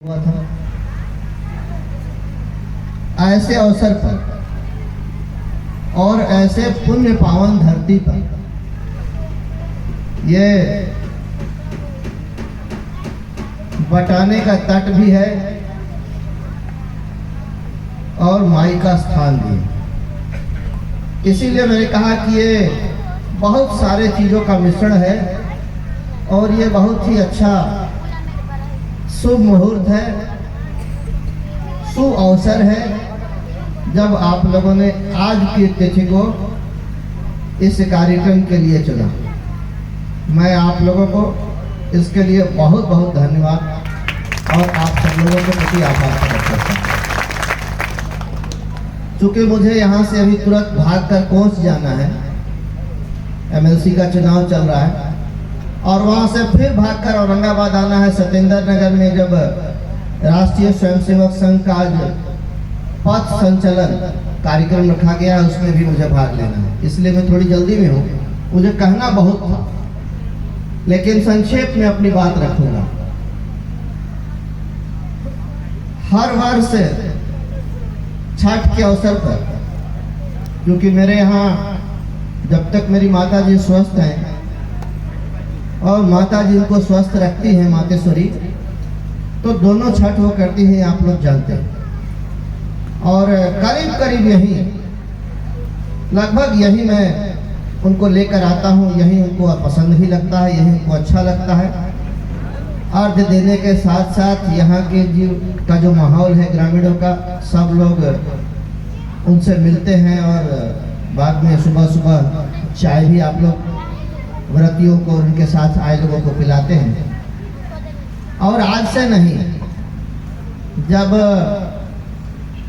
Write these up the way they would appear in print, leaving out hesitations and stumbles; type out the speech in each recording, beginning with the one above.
हुआ था। ऐसे अवसर पर और ऐसे पुण्य पावन धरती पर ये बटाने का तट भी है और माई का स्थान भी है। इसीलिए मैंने कहा कि ये बहुत सारे चीज़ों का मिश्रण है और ये बहुत ही अच्छा शुभ मुहूर्त है, शुभ अवसर है जब आप लोगों ने आज की तिथि को इस कार्यक्रम के लिए चुना। मैं आप लोगों को इसके लिए बहुत बहुत धन्यवाद और आप सब लोगों के प्रति आभार प्रकट करता हूँ। चूँकि मुझे यहाँ से अभी तुरंत भागकर कोंच जाना है, एमएलसी का चुनाव चल रहा है और वहाँ से फिर भागकर औरंगाबाद आना है। सत्येंद्र नगर में जब राष्ट्रीय स्वयंसेवक संघ का आज पथ संचलन कार्यक्रम रखा गया है, उसमें भी मुझे भाग लेना है। इसलिए मैं थोड़ी जल्दी में हूँ। मुझे कहना बहुत था लेकिन संक्षेप में अपनी बात रखूंगा। हर वर्ष छठ के अवसर पर, क्योंकि मेरे यहाँ जब तक मेरी माता जी स्वस्थ हैं और माता जी उनको स्वस्थ रखती हैं मातेश्वरी, तो दोनों छठ वो करती हैं, आप लोग जानते हैं। और करीब करीब यही लगभग यही मैं उनको लेकर आता हूँ, यही उनको पसंद भी लगता है, यही उनको अच्छा लगता है। अर्घ देने के साथ साथ यहाँ के जीव का जो माहौल है ग्रामीणों का, सब लोग उनसे मिलते हैं और बाद में सुबह सुबह चाय भी आप लोग व्रतियों को उनके साथ आए लोगों को पिलाते हैं। और आज से नहीं, जब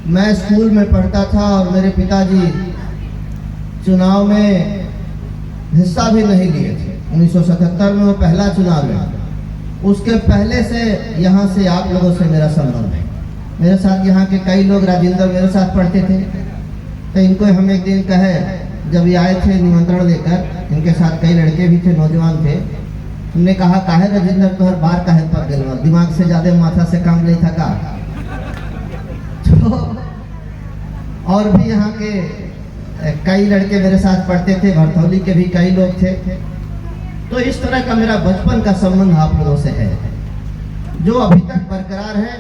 मैं स्कूल में पढ़ता था और मेरे पिताजी चुनाव में हिस्सा भी नहीं लिए थे, 1977 में वो पहला चुनाव लड़ा, उसके पहले से यहाँ से आप लोगों से मेरा संबंध है। मेरे साथ यहाँ के कई लोग, राजेंद्र मेरे साथ पढ़ते थे, तो इनको हम एक दिन कहे, जब ये आए थे निमंत्रण लेकर, इनके साथ कई लड़के भी थे, नौजवान थे, हमने कहा काहे राजेंद्र तो हर बार काहे पक गए, दिमाग से ज्यादा माथा से काम नहीं था का। तो और भी यहाँ के कई लड़के मेरे साथ पढ़ते थे, भरतौली के भी कई लोग थे। तो इस तरह का मेरा बचपन का संबंध आप लोगों से है जो अभी तक बरकरार है।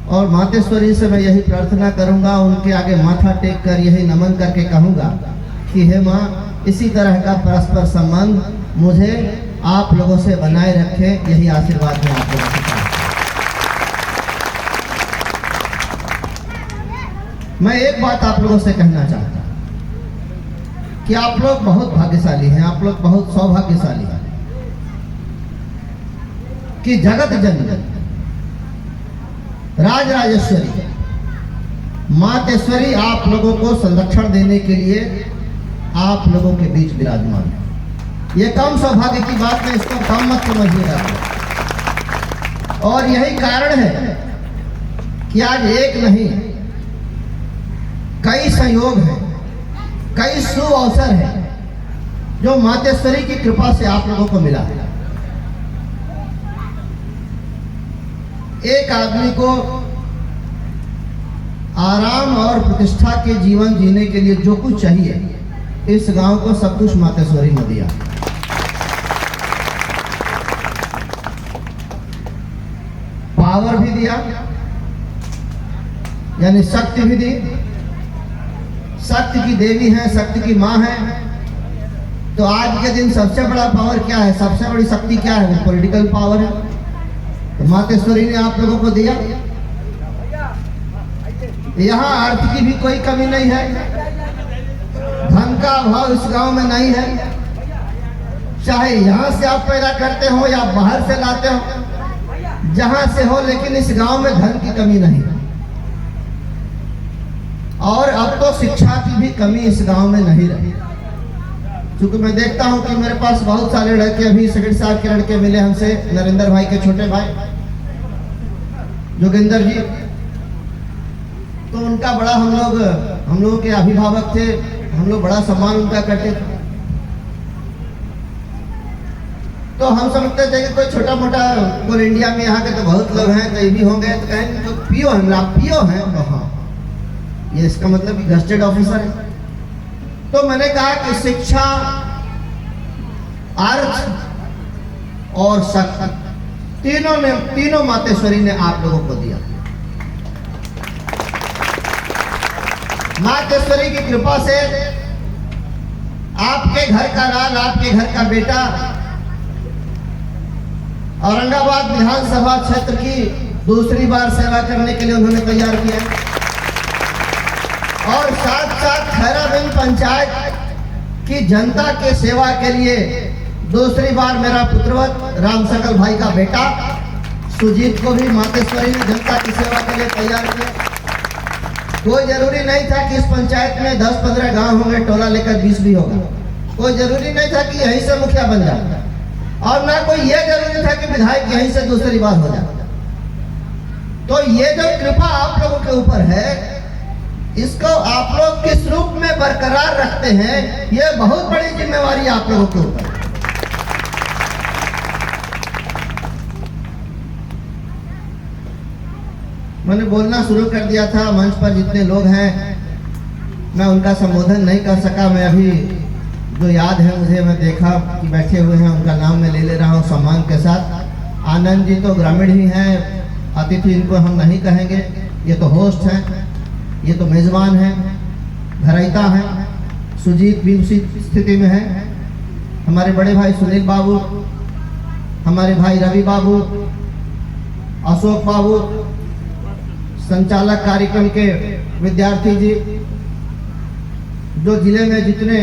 और मातेश्वरी से मैं यही प्रार्थना करूंगा, उनके आगे माथा टेक कर यही नमन करके कहूंगा कि हे माँ, इसी तरह का परस्पर संबंध मुझे आप लोगों से बनाए रखे, यही आशीर्वाद मैं आप लोगों से चाहता हूं। मैं एक बात आप लोगों से कहना चाहता हूं कि आप लोग बहुत भाग्यशाली हैं, आप लोग बहुत सौभाग्यशाली हैं कि जगत जननी राजराजेश्वरी मातेश्वरी आप लोगों को संरक्षण देने के लिए आप लोगों के बीच विराजमान है। ये कम सौभाग्य की बात है, इसको कम मत समझिएगा। और यही कारण है कि आज एक नहीं, कई संयोग हैं, कई शुभ अवसर है जो मातेश्वरी की कृपा से आप लोगों को मिला है। एक आदमी को आराम और प्रतिष्ठा के जीवन जीने के लिए जो कुछ चाहिए, इस गांव को सब कुछ मातेश्वरी ने दिया। पावर भी दिया, यानी शक्ति भी दी। शक्ति की देवी है, शक्ति की माँ है। तो आज के दिन सबसे बड़ा पावर क्या है, सबसे बड़ी शक्ति क्या है? वो पॉलिटिकल पावर है। तो मातेश्वरी ने आप लोगों को दिया। यहाँ अर्थ की भी कोई कमी नहीं है, धन का अभाव इस गांव में नहीं है। चाहे यहाँ से आप पैदा करते हो या बाहर से लाते हो, जहां से हो, लेकिन इस गांव में धन की कमी नहीं है। और अब तो शिक्षा की भी कमी इस गांव में नहीं रही। क्योंकि मैं देखता हूं कि मेरे पास बहुत सारे लड़के, अभी सेक्रेटरी साहब के लड़के मिले हमसे, नरेंद्र भाई के छोटे भाई जोगिंदर जी, तो उनका बड़ा हम लोगों के अभिभावक थे, हम लोग बड़ा सम्मान उनका करते थे। तो हम समझते थे कि कोई छोटा मोटा कोल इंडिया में यहाँ के तो बहुत लोग हैं, तो ये भी होंगे, तो कहेंगे तो पीओ हैं, आप पीओ हैं, तो हाँ, ये इसका मतलब कि गस्टेड ऑफिसर है। तो मैंने कहा कि शिक्षा, अर्थ और शक्ति तीनों मातेश्वरी ने आप लोगों को दिया। मातेश्वरी की कृपा से आपके घर का लाल, आपके घर का बेटा औरंगाबाद विधानसभा क्षेत्र की दूसरी बार सेवा करने के लिए उन्होंने तैयार किया, और साथ साथ खैराबिंद पंचायत की जनता के सेवा के लिए दूसरी बार मेरा पुत्रवत राम सकल भाई का बेटा सुजीत को भी मातेश्वरी ने जनता की सेवा के लिए तैयार किया। कोई जरूरी नहीं था कि इस पंचायत में 10-15 गांव होंगे, टोला लेकर 20 भी होगा, कोई जरूरी नहीं था कि यहीं से मुखिया बन जाए, और ना कोई ये जरूरी था कि विधायक यहीं से दूसरी बार हो जाए। तो ये जो कृपा आप लोगों के ऊपर है, इसको आप लोग किस रूप में बरकरार रखते हैं, ये बहुत बड़ी जिम्मेवारी आप लोगों के ऊपर है। मैंने बोलना शुरू कर दिया था, मंच पर जितने लोग हैं मैं उनका संबोधन नहीं कर सका। मैं अभी जो याद है मुझे, मैं देखा कि बैठे हुए हैं, उनका नाम मैं ले ले रहा हूँ सम्मान के साथ। आनंद जी तो ग्रामीण ही हैं, अतिथि इनको हम नहीं कहेंगे, ये तो होस्ट हैं, ये तो मेजबान हैं, घरैता हैं। सुजीत भी उसी स्थिति में है। हमारे बड़े भाई सुनील बाबू, हमारे भाई रवि बाबू, अशोक बाबू, संचालक कार्यक्रम के विद्यार्थी जी, जो जिले में जितने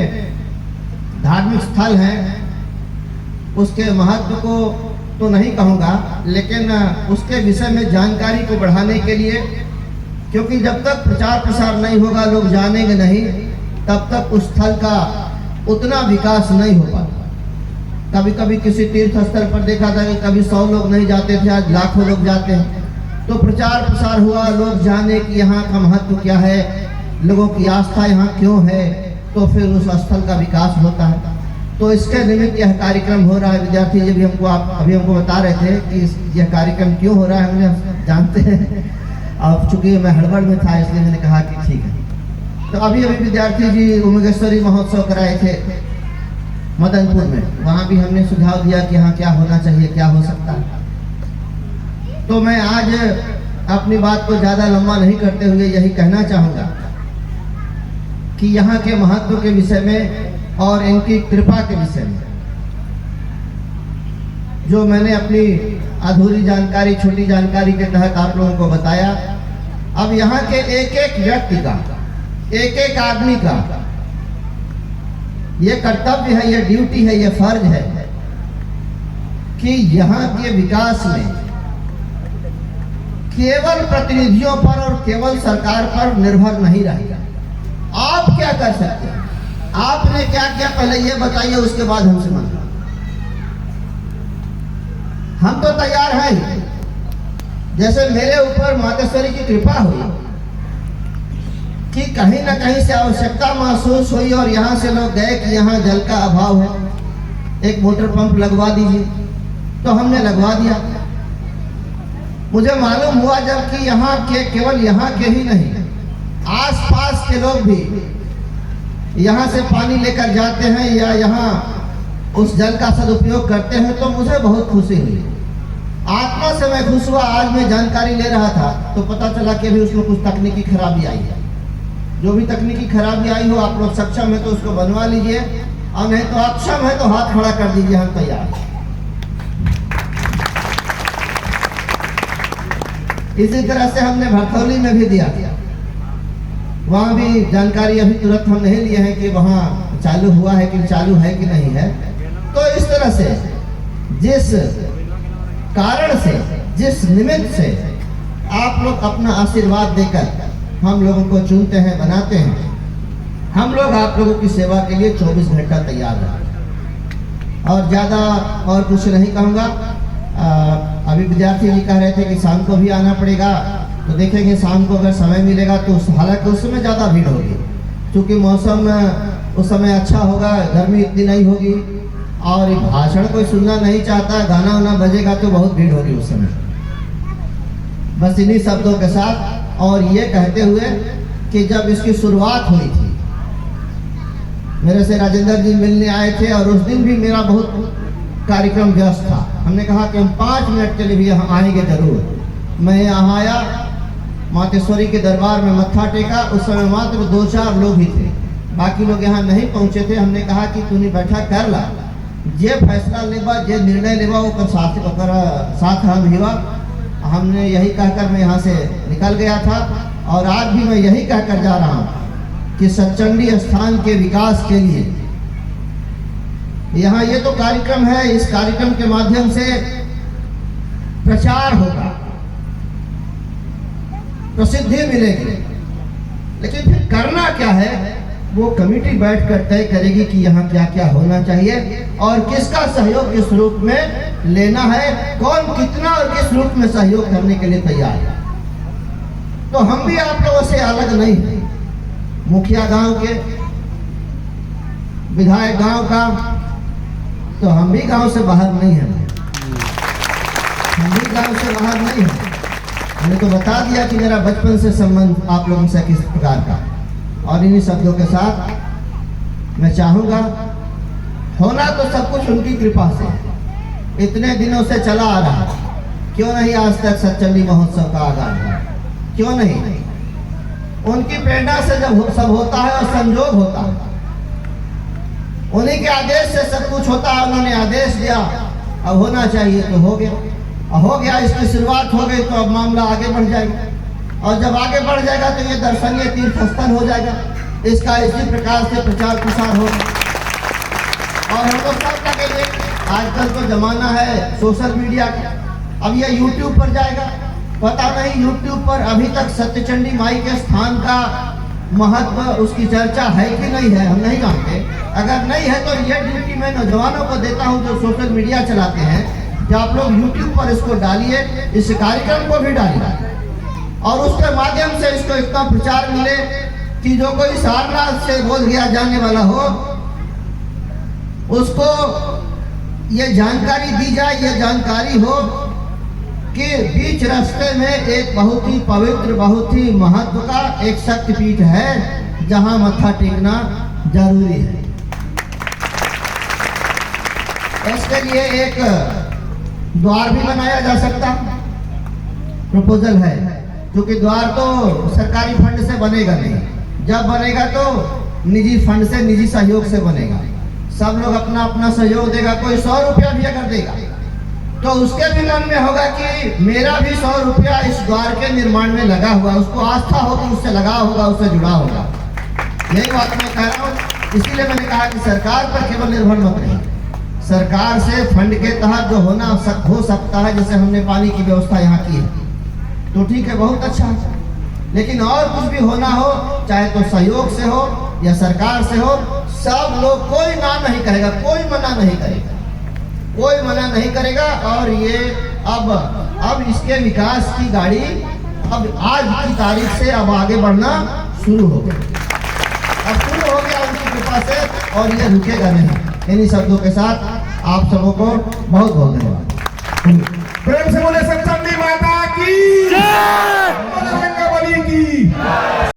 धार्मिक स्थल हैं उसके महत्व को तो नहीं कहूँगा, लेकिन उसके विषय में जानकारी को बढ़ाने के लिए, क्योंकि जब तक प्रचार प्रसार नहीं होगा, लोग जानेंगे नहीं, तब तक उस स्थल का उतना विकास नहीं हो पाता। कभी कभी किसी तीर्थ स्थल पर देखा था कि कभी 100 लोग नहीं जाते थे, आज लाखों लोग जाते हैं। तो प्रचार प्रसार हुआ, लोग जाने कि यहाँ का महत्व क्या है, लोगों की आस्था यहाँ क्यों है, तो फिर उस स्थल का विकास होता है। तो इसके निमित्त यह कार्यक्रम हो रहा है। विद्यार्थी जी भी अभी हमको बता रहे थे कि यह कार्यक्रम क्यों हो रहा है, मुझे जानते हैं। अब चूंकि मैं हड़बड़ में था इसलिए मैंने कहा कि ठीक है। तो अभी विद्यार्थी जी उमेगेश्वरी महोत्सव कराए थे मदनपुर में, वहाँ भी हमने सुझाव दिया कि यहाँ क्या होना चाहिए, क्या हो सकता है। तो मैं आज अपनी बात को ज़्यादा लंबा नहीं करते हुए यही कहना चाहूँगा कि यहाँ के महत्व के विषय में और इनकी कृपा के विषय में जो मैंने अपनी अधूरी जानकारी, छोटी जानकारी के तहत आप लोगों को बताया। अब यहाँ के एक एक व्यक्ति का, एक एक आदमी का ये कर्तव्य है, ये ड्यूटी है, ये फर्ज है कि यहाँ के विकास में केवल प्रतिनिधियों पर और केवल सरकार पर निर्भर नहीं रहेगा। आप क्या कर सकते हैं, आपने क्या किया पहले ये बताइए, उसके बाद हमसे मांगिए। हम तो तैयार हैं। जैसे मेरे ऊपर मातेश्वरी की कृपा हुई कि कहीं ना कहीं से आवश्यकता महसूस हुई और यहाँ से लोग गए कि यहाँ जल का अभाव है, एक मोटर पंप लगवा दीजिए, तो हमने लगवा दिया। मुझे मालूम हुआ जब कि यहाँ के, केवल यहाँ के ही नहीं, आसपास के लोग भी यहाँ से पानी लेकर जाते हैं या यहाँ उस जल का सदुपयोग करते हैं, तो मुझे बहुत खुशी हुई, आत्मा से मैं खुश हुआ। आज मैं जानकारी ले रहा था तो पता चला कि अभी उसमें कुछ तकनीकी खराबी आई है। जो भी तकनीकी खराबी आई हो, आप लोग सक्षम है तो उसको बनवा लीजिए, और नहीं तो अक्षम है तो हाथ खड़ा कर दीजिए, हम तैयार। इसी तरह से हमने भरथौली में भी दिया, वहाँ भी जानकारी अभी तुरंत हम नहीं लिए हैं कि वहाँ चालू हुआ है कि चालू है कि नहीं है। तो इस तरह से जिस कारण से, जिस निमित्त से आप लोग अपना आशीर्वाद देकर हम लोगों को चुनते हैं, बनाते हैं, हम लोग आप लोगों की सेवा के लिए 24 घंटा तैयार हैं। और ज़्यादा और कुछ नहीं कहूँगा। अभी विद्यार्थी जी कह रहे थे कि शाम को भी आना पड़ेगा, तो देखेंगे शाम को अगर समय मिलेगा तो हालांकि उस समय ज़्यादा भीड़ होगी, क्योंकि मौसम उस समय अच्छा होगा, गर्मी इतनी नहीं होगी, और भाषण कोई सुनना नहीं चाहता, गाना वाना बजेगा तो बहुत भीड़ होगी उस समय। बस इन्हीं शब्दों के साथ और ये कहते हुए कि जब इसकी शुरुआत हुई थी, मेरे से राजेंद्र जी मिलने आए थे और उस दिन भी मेरा बहुत कार्यक्रम व्यस्त था। हमने कहा कि हम 5 मिनट के लिए भी यहाँ आएंगे जरूर। मैं यहाँ आया, मातेश्वरी के दरबार में मत्था टेका। उस समय मात्र 2-4 लोग ही थे, बाकी लोग यहाँ नहीं पहुँचे थे। हमने कहा कि तूने बैठा कर ला, जे फैसला लेबा, जे निर्णय लेबा वो साथ हम हिवा। हमने यही कहकर मैं यहाँ से निकल गया था और आज भी मैं यही कहकर जा रहा हूँ कि सतचंडी स्थान के विकास के लिए यहाँ ये तो कार्यक्रम है, इस कार्यक्रम के माध्यम से प्रचार होगा, प्रसिद्धि मिलेगी, लेकिन फिर करना क्या है वो कमेटी बैठकर तय करेगी कि यहाँ क्या क्या होना चाहिए और किसका सहयोग किस रूप में लेना है, कौन कितना और किस रूप में सहयोग करने के लिए तैयार है। तो हम भी आप लोगों से अलग नहीं हैं। मुखिया गांव के, विधायक गांव का, तो हम भी गांव से बाहर नहीं हैं। हम भी गांव से बाहर नहीं हैं। मैंने तो बता दिया कि मेरा बचपन से संबंध आप लोगों से किस प्रकार का। और इन्हीं शब्दों के साथ मैं चाहूँगा, होना तो सब कुछ उनकी कृपा से इतने दिनों से चला आ रहा है। क्यों नहीं आज तक सतचंडी महोत्सव का आगाज हुआ? क्यों नहीं? उनकी प्रेरणा से जब सब होता है और संजोग होता है, उन्हीं के आदेश से सब कुछ होता है। उन्होंने आदेश दिया, अब होना चाहिए तो हो गया, और हो गया। इसकी शुरुआत हो गई तो अब मामला आगे बढ़ जाएगा, और जब आगे बढ़ जाएगा तो ये दर्शनीय तीर्थ स्थल हो जाएगा। इसका इसी प्रकार से प्रचार प्रसार होगा और हम लोग सब लगेंगे। आजकल तो जमाना है सोशल मीडिया का, अब ये यूट्यूब पर जाएगा। पता नहीं यूट्यूब पर अभी तक सत्यचंडी माई के स्थान का महत्व, उसकी चर्चा है कि नहीं है, हम नहीं जानते। अगर नहीं है तो ये ड्यूटी मैं नौजवानों को देता हूँ जो सोशल मीडिया चलाते हैं कि आप लोग यूट्यूब पर इसको डालिए, इस कार्यक्रम को भी डालिए और उसके माध्यम से इसको इतना प्रचार मिले कि जो कोई सारनाथ से बोध गया जाने वाला हो उसको ये जानकारी दी जाए, ये जानकारी हो कि बीच रास्ते में एक बहुत ही पवित्र, बहुत ही महत्व का एक शक्तिपीठ है जहां मत्था टेकना जरूरी है। इसके लिए एक द्वार भी बनाया जा सकता, प्रपोजल है, क्योंकि द्वार तो सरकारी फंड से बनेगा नहीं। जब बनेगा तो निजी फंड से, निजी सहयोग से बनेगा। सब लोग अपना अपना सहयोग देगा। कोई 100 रुपया भी अगर देगा तो उसके भी मन में होगा कि मेरा भी 100 रुपया इस द्वार के निर्माण में लगा हुआ, उसको आस्था होगी, उससे लगा होगा, उससे जुड़ा होगा। यही बात मैं कह रहा हूँ। इसीलिए मैंने कहा कि सरकार पर केवल निर्भर मत रहिए। सरकार से फंड के तहत जो हो सकता है, जैसे हमने पानी की व्यवस्था यहाँ की है तो ठीक है, बहुत अच्छा है। लेकिन और कुछ भी होना हो, चाहे तो सहयोग से हो या सरकार से हो, सब लोग, कोई ना नहीं करेगा, कोई मना नहीं करेगा, कोई मना नहीं करेगा। और ये अब इसके विकास की गाड़ी अब आज की तारीख से अब आगे बढ़ना शुरू हो गया, अब शुरू हो गया उनकी कृपा से, और ये रुकेगा नहीं। इन्हीं शब्दों के साथ आप सबों को बहुत बहुत धन्यवाद। प्रेम से बोले सतचंडी माता की जय, बजरंगबली की।